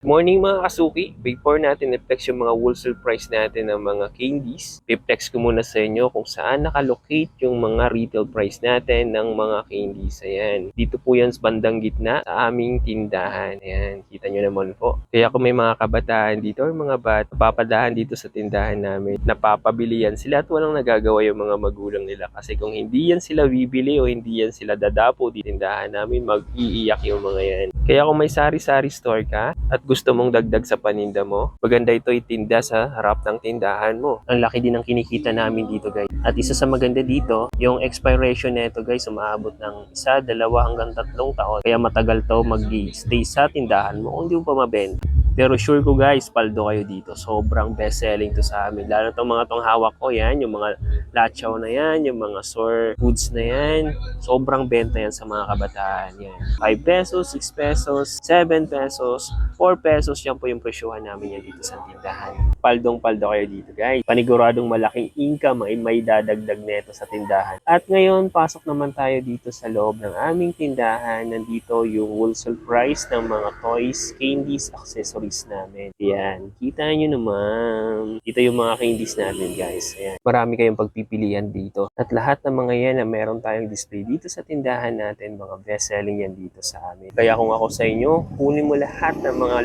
Morning mga kasuki, before natin i-flex yung mga wholesale price natin ng mga candies, i-flex ko muna sa inyo kung saan nakalocate yung mga retail price natin ng mga candies. Ayan, dito po yan sa bandang gitna sa aming tindahan. Ayan, kita nyo naman po. Kaya kung may mga kabataan dito or mga bata, napapadahan dito sa tindahan namin, napapabili yan sila at walang nagagawa yung mga magulang nila. Kasi kung hindi yan sila bibili o hindi yan sila dadapo di tindahan namin, mag-iiyak yung mga yan. Kaya kung may sari-sari store ka at gusto mong dagdag sa paninda mo, maganda ito itinda sa harap ng tindahan mo. Ang laki din ng kinikita namin dito guys. At isa sa maganda dito, yung expiration nito guys, umaabot ng 1, 2 hanggang 3 taon. Kaya matagal to mag-stay sa tindahan mo kung hindi mo pa mabenta. Pero sure ko guys, paldo kayo dito. Sobrang best selling to sa amin. Lalo itong mga tong hawak ko yan, yung mga lachaw na yan, yung mga store foods na yan. Sobrang benta yan sa mga kabataan. Yan. 5 pesos, 6 pesos, 7 pesos, 4 pesos. Yan po yung presyuhan namin yan dito sa tindahan. Paldong-paldo kayo dito guys. Paniguradong malaking income ay may dadagdag neto sa tindahan. At ngayon, pasok naman tayo dito sa loob ng aming tindahan. Nandito yung wholesale price ng mga toys, candies, accessories namin. Ayan, kita nyo naman. Ito yung mga candies natin guys. Ayan. Marami kayong pagpipilian dito. At lahat ng mga yan na meron tayong display dito sa tindahan natin, mga best selling yan dito sa amin. Kaya kung ako sa inyo, kunin mo lahat ng mga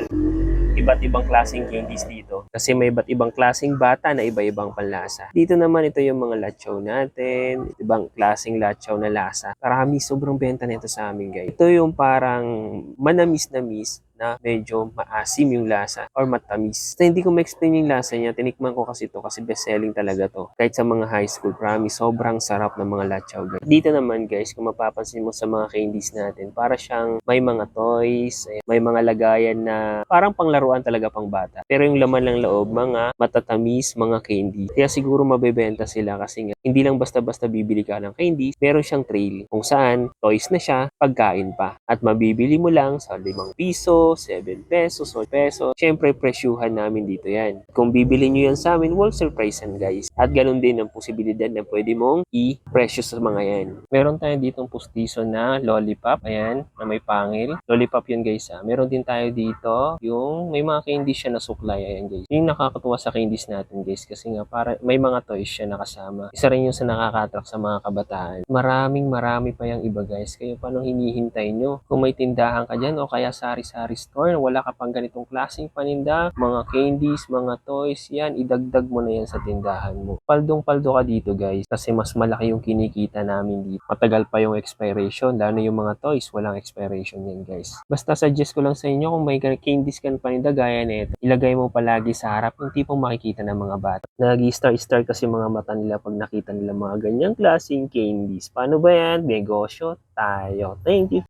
iba't ibang klaseng candies dito. Kasi may iba't ibang klaseng bata na iba-ibang panlasa. Dito naman ito yung mga lachaw natin, ibang klaseng lachaw na lasa. Marami, sobrang benta nito sa amin guys. Ito yung parang manamis-namis na medyo maasim yung lasa or matamis. So, hindi ko ma-explain yung lasa niya. Tinikman ko kasi ito kasi best selling talaga to. Kahit sa mga high school, promise, sobrang sarap ng mga lachaw guys. Dito naman guys, kung mapapansin mo sa mga candies natin, para siyang may mga toys, may mga lagayan na parang panglaruan talaga pang bata. Pero yung laman ng loob, mga matatamis, mga candy. Kaya siguro mabebenta sila kasi nga, hindi lang basta-basta bibili ka ng candy, meron siyang trail kung saan toys na siya, pagkain pa. At mabibili mo lang sa 5 piso, 7 pesos, 8 pesos. Siyempre, presyuhan namin dito yan. Kung bibili nyo yan sa amin, wholesale price yan guys. At ganun din ang posibilidad na pwede mong i-presyo sa mga yan. Meron tayo ditong pustiso na lollipop, ayan, na may pangil. Lollipop yun guys ha. Meron din tayo dito yung may mga candies siya na suklay, ayan guys. Yung nakakatuwa sa candies natin guys kasi nga para may mga toys siya nakasama. Isa rin yung sa nakaka-attract sa mga kabataan. Marami pa yung iba guys. Kayo paano hinihintay nyo? Kung may tindahan ka dyan o kaya sari-sari store, wala ka pang ganitong klaseng paninda, mga candies, mga toys, yan, idagdag mo na yan sa tindahan mo. Paldong-paldo ka dito guys kasi mas malaki yung kinikita namin dito. Matagal pa yung expiration, lalo yung mga toys, walang expiration yan guys. Basta suggest ko lang sa inyo kung may candies ka paninda gaya nito, ilagay mo palagi sa harap yung tipong makikita ng mga bata. Nag-star-star kasi mga mata nila pag nakita nila mga ganyang klaseng candies. Paano ba yan? Negosyo tayo. Thank you.